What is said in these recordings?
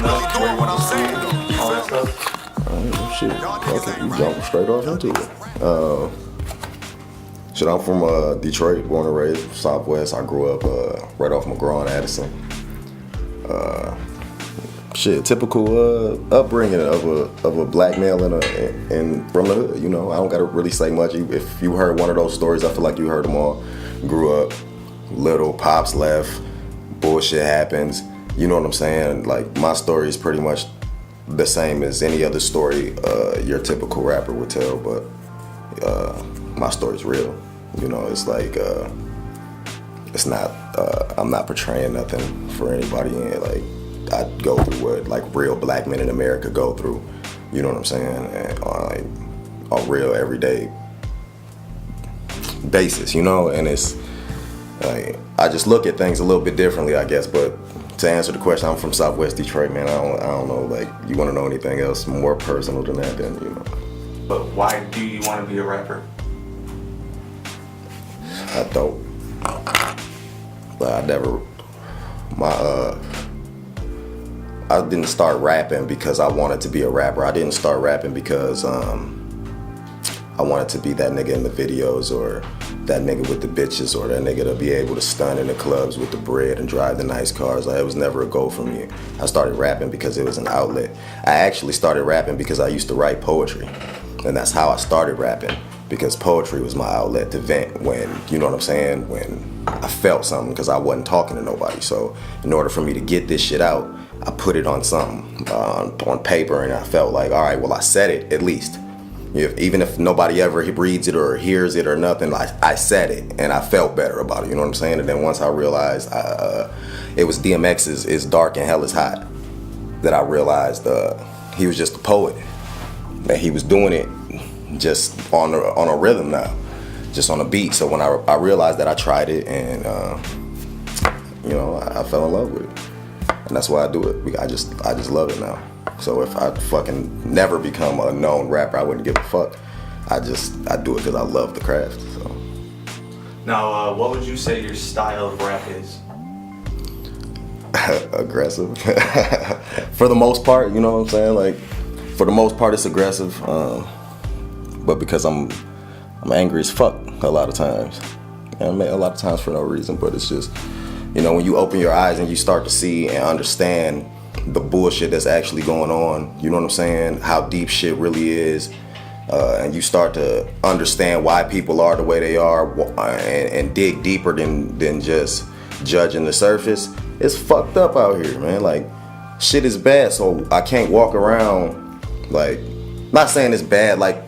all that stuff? Shit, okay, you jump straight off into it. Shit, I'm from Detroit, born and raised, Southwest. I grew up right off McGraw and Addison. Shit, typical upbringing of a black male in from the hood. You know, I don't gotta really say much. If you heard one of those stories, I feel like you heard them all. Grew up little, pops left, bullshit happens. You know what I'm saying? Like, my story is pretty much the same as any other story your typical rapper would tell, but my story's real. You know, it's like it's not. I'm not portraying nothing for anybody. And like, I go through what like real black men in America go through. You know what I'm saying? And on like a real everyday basis. You know, and it's like I just look at things a little bit differently, I guess. But to answer the question, I'm from Southwest Detroit, man. I don't know. Like, you want to know anything else more personal than that? Then you know. But why do you want to be a rapper? I don't. But I never. I didn't start rapping because I wanted to be a rapper. I didn't start rapping because I wanted to be that nigga in the videos, or that nigga with the bitches, or that nigga to be able to stun in the clubs with the bread and drive the nice cars. Like, it was never a goal for me. I started rapping because it was an outlet. I actually started rapping because I used to write poetry. And that's how I started rapping, because poetry was my outlet to vent when, you know what I'm saying, when I felt something, because I wasn't talking to nobody. So in order for me to get this shit out, I put it on something, on paper, and I felt like, all right, well, I said it at least. Even if nobody ever reads it or hears it or nothing, I said it, and I felt better about it, you know what I'm saying? And then once I realized it was DMX's "It's Dark and Hell is Hot," that I realized he was just a poet, that he was doing it just on a rhythm now, just on a beat. So when I realized that, I tried it, and you know, I fell in love with it, and that's why I do it. I just love it now. So if I fucking never become a known rapper, I wouldn't give a fuck. I do it because I love the craft. So. Now, what would you say your style of rap is? Aggressive. For the most part, you know what I'm saying? Like, for the most part, it's aggressive. But because I'm angry as fuck a lot of times. And a lot of times for no reason, but it's just, you know, when you open your eyes and you start to see and understand the bullshit that's actually going on, you know what I'm saying, how deep shit really is, and you start to understand why people are the way they are, and dig deeper than just judging the surface. It's fucked up out here, man. Like, shit is bad, so I can't walk around like, not saying it's bad like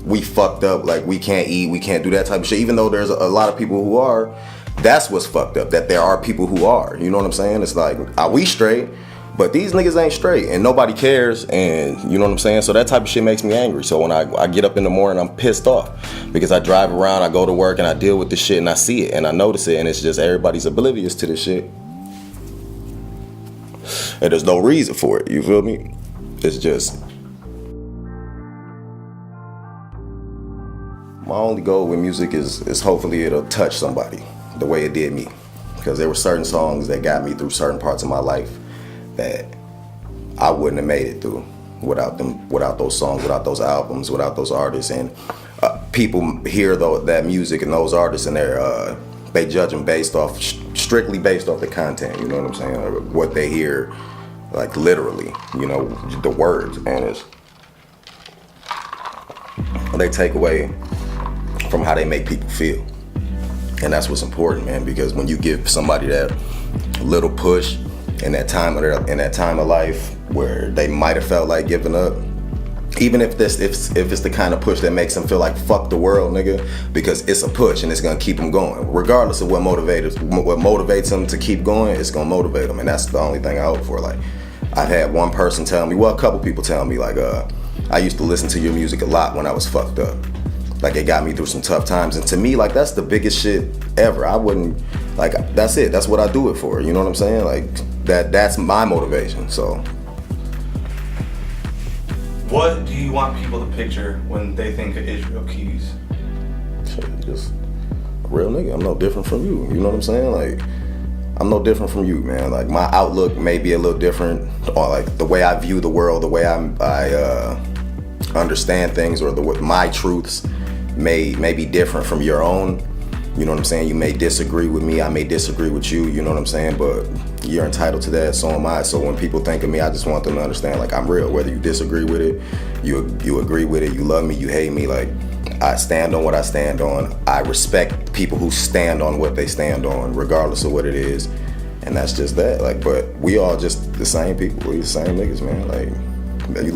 we fucked up, like we can't eat, we can't do that type of shit, even though there's a lot of people who are. That's what's fucked up, that there are people who are, you know what I'm saying? It's like, are we straight? But these niggas ain't straight, and nobody cares, and you know what I'm saying? So that type of shit makes me angry. So when I get up in the morning, I'm pissed off, because I drive around, I go to work, and I deal with this shit, and I see it, and I notice it, and it's just everybody's oblivious to this shit. And there's no reason for it, you feel me? It's just, my only goal with music is hopefully it'll touch somebody the way it did me. Because there were certain songs that got me through certain parts of my life that I wouldn't have made it through without them, without those songs, without those albums, without those artists. And people hear that music and those artists, and they judge them strictly based off the content, you know what I'm saying? Or what they hear, like literally, you know, the words. And they take away from how they make people feel. And that's what's important, man, because when you give somebody that little push in that time of life where they might have felt like giving up, even if it's the kind of push that makes them feel like fuck the world, nigga, because it's a push and it's gonna keep them going, regardless of what motivates them to keep going. It's gonna motivate them, and that's the only thing I hope for. Like, I've had one person tell me, well, a couple people tell me, like, I used to listen to your music a lot when I was fucked up. Like, it got me through some tough times. And to me, like, that's the biggest shit ever. I wouldn't, like, that's it. That's what I do it for. You know what I'm saying? Like, that's my motivation, so. What do you want people to picture when they think of Isreal Keys? Shit, just a real nigga. I'm no different from you. You know what I'm saying? Like, I'm no different from you, man. Like my outlook may be a little different, or like the way I view the world, the way I understand things, or my truths may be different from your own. You know what I'm saying? You may disagree with me, I may disagree with you, you know what I'm saying? But you're entitled to that, so am I. So when people think of me, I just want them to understand, like, I'm real. Whether you disagree with it, you agree with it, you love me, you hate me, like, I stand on what I stand on. I respect people who stand on what they stand on, regardless of what it is. And that's just that. Like, but we all just the same people. We the same niggas, man. Like,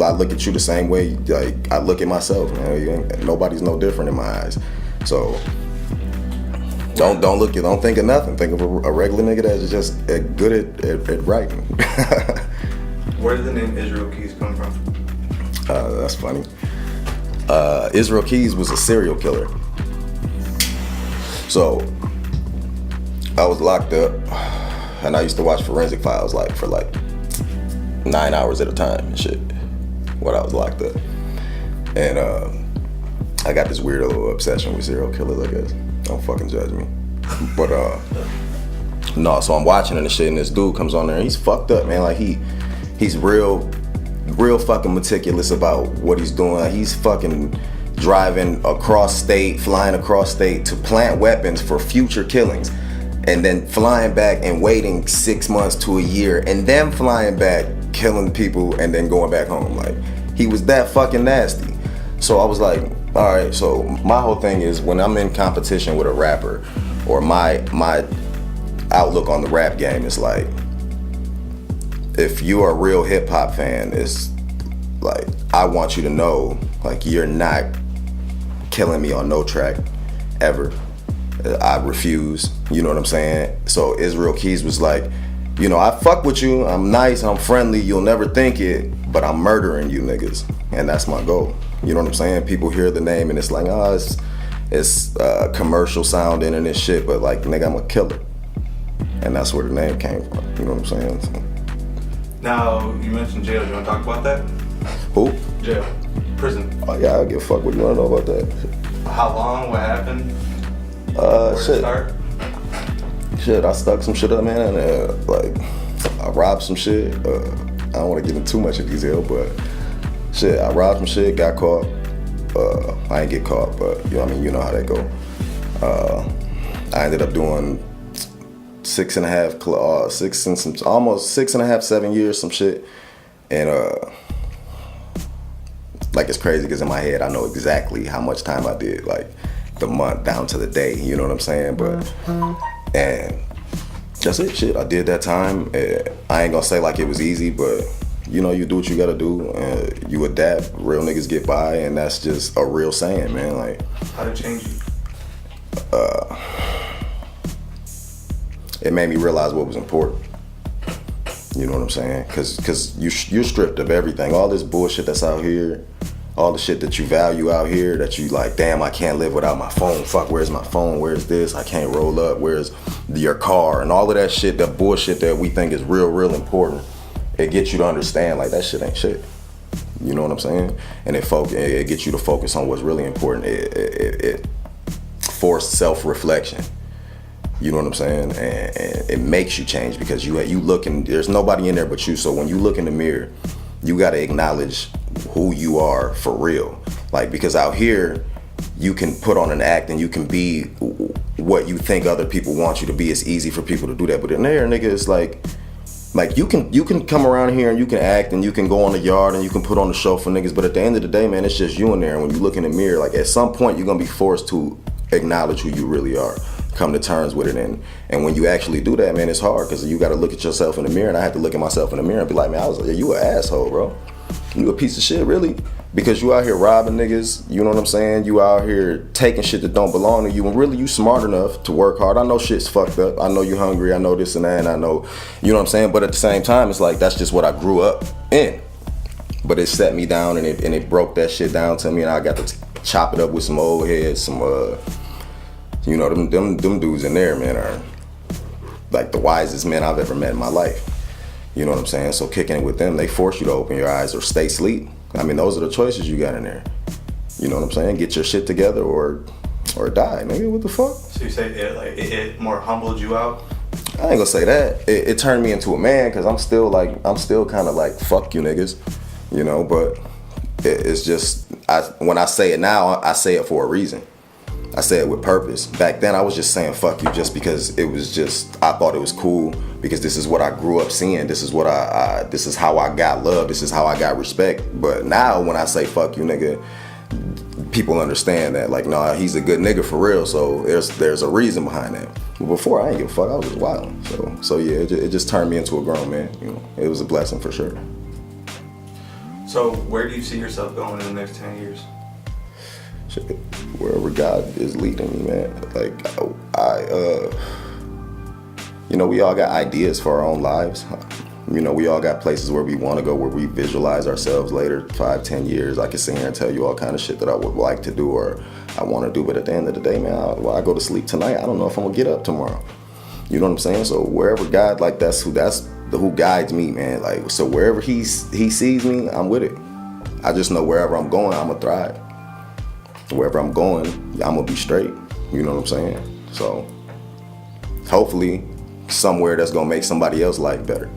I look at you the same way, like, I look at myself, man. Nobody's no different in my eyes. So don't think of nothing. Think of a regular nigga that's just good at writing. Where did the name Isreal Keys come from? That's funny. Isreal Keys was a serial killer. So I was locked up, and I used to watch forensic files for 9 hours at a time and shit when I was locked up. And I got this weird little obsession with serial killers, I guess. Don't fucking judge me. But no, so I'm watching and shit, and this dude comes on there, and he's fucked up, man. Like he's real fucking meticulous about what he's doing. Like, he's fucking driving across state, flying across state to plant weapons for future killings, and then flying back and waiting 6 months to a year, and then flying back, killing people, and then going back home. Like, he was that fucking nasty. So I was like, all right, so my whole thing is when I'm in competition with a rapper, or my outlook on the rap game is like, if you are a real hip hop fan, it's like, I want you to know, like, you're not killing me on no track ever. I refuse, you know what I'm saying? So Isreal Keys was like, you know, I fuck with you, I'm nice, I'm friendly, you'll never think it, but I'm murdering you niggas. And that's my goal. You know what I'm saying? People hear the name and it's like, oh, it's commercial sounding and this shit, but like, nigga, I'm a killer. And that's where the name came from, you know what I'm saying? So. Now, you mentioned jail, you wanna talk about that? Who? Jail. Prison. Oh yeah, I'll give a fuck what you wanna know about that. How long? What happened? Where Shit. to start? Shit, I stuck some shit up, man, and like, I robbed some shit. I don't wanna get into too much of detail, but shit, I robbed some shit, got caught. I ain't get caught, but you know what I mean, you know how that go. I ended up doing almost 6.5, 7 years, some shit. And like, it's crazy because in my head I know exactly how much time I did, like the month down to the day, you know what I'm saying? But and that's it, shit. I did that time. I ain't gonna say like it was easy, but you know, you do what you gotta do, and you adapt. Real niggas get by, and that's just a real saying, man. Like, how did it change you? It made me realize what was important. You know what I'm saying? Cause you're stripped of everything. All this bullshit that's out here, all the shit that you value out here, that you like, damn, I can't live without my phone. Fuck, where's my phone? Where's this? I can't roll up. Where's your car? And all of that shit, that bullshit that we think is real important. It gets you to understand, like, that shit ain't shit. You know what I'm saying? And it gets you to focus on what's really important. It forced self-reflection. You know what I'm saying? And it makes you change because you look and there's nobody in there but you. So when you look in the mirror, you got to acknowledge who you are for real. Like, because out here, you can put on an act and you can be what you think other people want you to be. It's easy for people to do that. But in there, nigga, it's like you can come around here and you can act and you can go on the yard and you can put on the show for niggas. But at the end of the day, man, it's just you in there. And when you look in the mirror, like, at some point, you're going to be forced to acknowledge who you really are. Come to terms with it, and when you actually do that, man, it's hard because you got to look at yourself in the mirror, and I had to look at myself in the mirror and be like, man, I was like, you an asshole, bro. You a piece of shit, really, because you out here robbing niggas. You know what I'm saying? You out here taking shit that don't belong to you, and really, you smart enough to work hard. I know shit's fucked up. I know you hungry. I know this and that, and I know, you know what I'm saying. But at the same time, it's like that's just what I grew up in. But it set me down, and it broke that shit down to me, and I got to chop it up with some old heads, some you know, them dudes in there, man, are like the wisest men I've ever met in my life. You know what I'm saying? So kicking it with them, they force you to open your eyes or stay asleep. I mean, those are the choices you got in there. You know what I'm saying? Get your shit together or die, nigga. What the fuck? So you say it more humbled you out? I ain't gonna say that. It turned me into a man because I'm still kind of like, fuck you niggas, you know. But it's just, when I say it now, I say it for a reason. I say it with purpose. Back then, I was just saying fuck you just because it was just, I thought it was cool because this is what I grew up seeing. This is what this is how I got love. This is how I got respect. But now when I say fuck you nigga, people understand that, like, nah, he's a good nigga for real. So there's a reason behind that. But before, I ain't give a fuck. I was just wild. So yeah, it just turned me into a grown man. You know, it was a blessing for sure. So where do you see yourself going in the next 10 years? Shit, wherever God is leading me, man. Like, you know, we all got ideas for our own lives. You know, we all got places where we want to go, where we visualize ourselves later, 5-10 years. I can sit here and tell you all kind of shit that I would like to do or I want to do. But at the end of the day, man, I go to sleep tonight, I don't know if I'm going to get up tomorrow. You know what I'm saying? So wherever God, like, that's who guides me, man. Like, so wherever he sees me, I'm with it. I just know wherever I'm going, I'm going to thrive. Wherever I'm going, I'm going to be straight. You know what I'm saying? So hopefully somewhere that's going to make somebody else's life better.